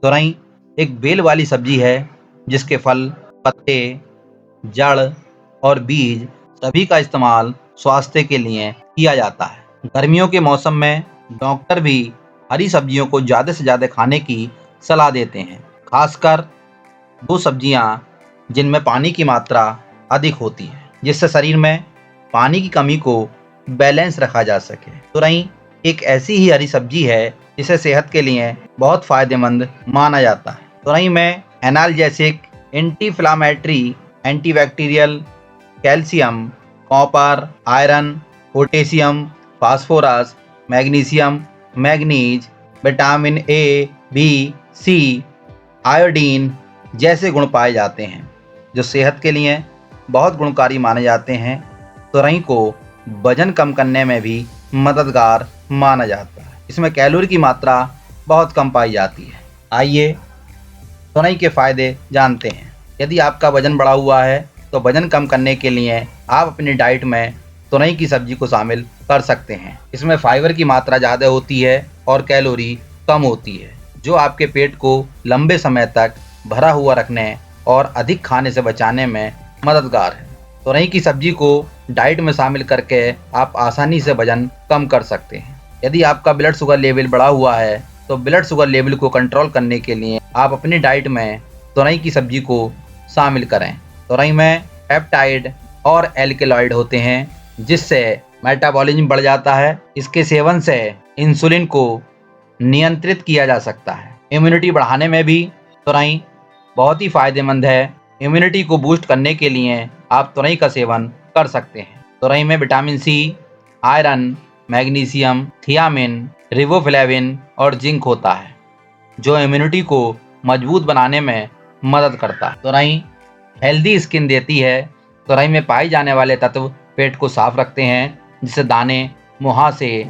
तुरई एक बेल वाली सब्जी है जिसके फल, पत्ते, जड़ और बीज सभी का इस्तेमाल स्वास्थ्य के लिए किया जाता है। गर्मियों के मौसम में डॉक्टर भी हरी सब्जियों को ज़्यादा से ज़्यादा खाने की सलाह देते हैं, खासकर वो सब्जियां जिनमें पानी की मात्रा अधिक होती है, जिससे शरीर में पानी की कमी को बैलेंस रखा जा सके। तुरई एक ऐसी ही हरी सब्जी है जिसे सेहत के लिए बहुत फायदेमंद माना जाता है। तुरई में analgesic, anti inflammatory, antibacterial, calcium, copper, iron, potassium, phosphorus, magnesium, manganese, vitamin A, B, C, iodine जैसे गुण पाए जाते हैं जो सेहत के लिए बहुत गुणकारी माने जाते हैं। तुरई को वजन कम करने में भी मददगार माना जाता है। इसमें कैलोरी की मात्रा बहुत कम पाई जाती है। आइए तुरई के फायदे जानते हैं। यदि आपका वजन बढ़ा हुआ है तो वजन कम करने के लिए आप अपनी डाइट में तुरई की सब्जी को शामिल कर सकते हैं। इसमें फाइबर की मात्रा ज़्यादा होती है और कैलोरी कम होती है, जो आपके पेट को लंबे समय तक भरा हुआ रखने और अधिक खाने से बचाने में मददगार है। तुरई की सब्जी को डाइट में शामिल करके आप आसानी से वजन कम कर सकते हैं। यदि आपका ब्लड शुगर लेवल बढ़ा हुआ है तो ब्लड शुगर लेवल को कंट्रोल करने के लिए आप अपनी डाइट में तुरई की सब्जी को शामिल करें। तुरई में पेप्टाइड और एल्केलॉइड होते हैं जिससे मेटाबॉलिज्म बढ़ जाता है। इसके सेवन से इंसुलिन को नियंत्रित किया जा सकता है। इम्यूनिटी बढ़ाने में भी तुरई बहुत ही फायदेमंद है। इम्यूनिटी को बूस्ट करने के लिए आप तुरई का सेवन कर सकते हैं। तुरई में vitamin C, iron, magnesium, thiamine, riboflavin और जिंक होता है जो इम्यूनिटी को मजबूत बनाने में मदद करता है। तुरई हेल्दी स्किन देती है। तुरई में पाए जाने वाले तत्व पेट को साफ रखते हैं जिससे दाने, मुहासे,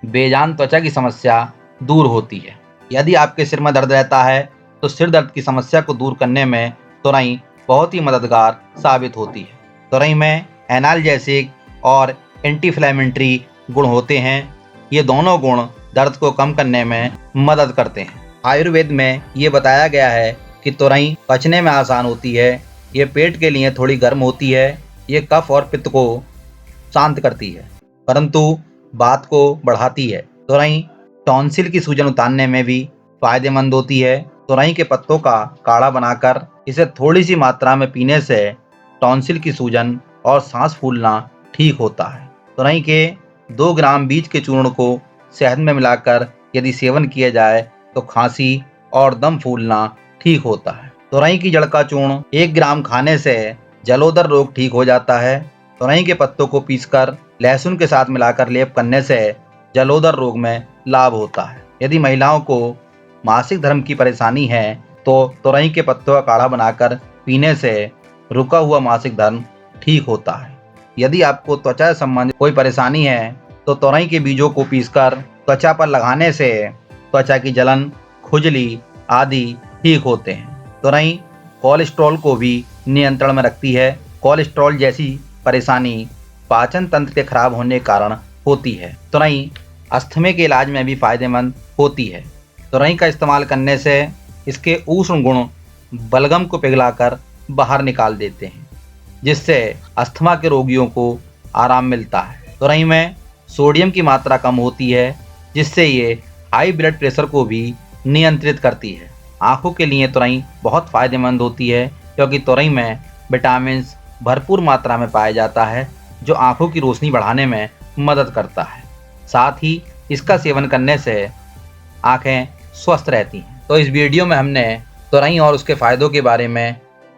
बेजान त्वचा की समस्या दूर होती है। यदि आपके सिर में दर्द रहता है तो सिर दर्द की समस्या को दूर करने में तुरई बहुत ही मददगार साबित होती है। तुरई में एनाल्जेसिक और एंटी इंफ्लेमेटरी गुण होते हैं। ये दोनों गुण दर्द को कम करने में मदद करते हैं। आयुर्वेद में ये बताया गया है कि तुरई पचने में आसान होती है। ये पेट के लिए थोड़ी गर्म होती है। ये कफ और पित्त को शांत करती है परंतु बात को बढ़ाती है। तुरई टॉन्सिल की सूजन उतारने में भी फायदेमंद होती है। तुरई के पत्तों का काढ़ा बनाकर इसे थोड़ी सी मात्रा में पीने से टॉन्सिल की सूजन और सांस फूलना ठीक होता है। तुरई के 2 ग्राम बीज के चूर्ण को शहद में मिलाकर यदि सेवन किया जाए तो खांसी और दम फूलना ठीक होता है। तुरई की जड़ का चूर्ण 1 ग्राम खाने से जलोदर रोग ठीक हो जाता है। तुरई के पत्तों को पीसकर लहसुन के साथ मिलाकर लेप करने से जलोदर रोग में लाभ होता है। यदि महिलाओं को मासिक धर्म की परेशानी है तो तुरई के पत्तों का काढ़ा बनाकर पीने से रुका हुआ मासिक धर्म ठीक होता है। यदि आपको त्वचा संबंधी कोई परेशानी है तो तुरई के बीजों को पीसकर त्वचा पर लगाने से त्वचा की जलन, खुजली आदि ठीक होते हैं। तुरई कोलेस्ट्रॉल को भी नियंत्रण में रखती है। कोलेस्ट्रॉल जैसी परेशानी पाचन तंत्र के खराब होने के कारण होती है। तुरई अस्थमे के इलाज में भी फायदेमंद होती है। तुरई का इस्तेमाल करने से इसके उष्ण गुण बलगम को पिघलाकर बाहर निकाल देते हैं जिससे अस्थमा के रोगियों को आराम मिलता है। तुरई में सोडियम की मात्रा कम होती है जिससे ये हाई ब्लड प्रेशर को भी नियंत्रित करती है। आँखों के लिए तुरई बहुत फायदेमंद होती है क्योंकि तुरई में विटामिन भरपूर मात्रा में पाया जाता है जो आँखों की रोशनी बढ़ाने में मदद करता है। साथ ही इसका सेवन करने से आँखें स्वस्थ रहती हैं। तो इस वीडियो में हमने तुरई और उसके फ़ायदों के बारे में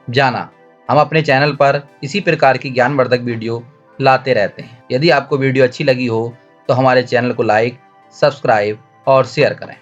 जाना। हम अपने चैनल पर इसी प्रकार की ज्ञानवर्धक वीडियो लाते रहते हैं। यदि आपको वीडियो अच्छी लगी हो तो हमारे चैनल को लाइक, सब्सक्राइब और शेयर करें।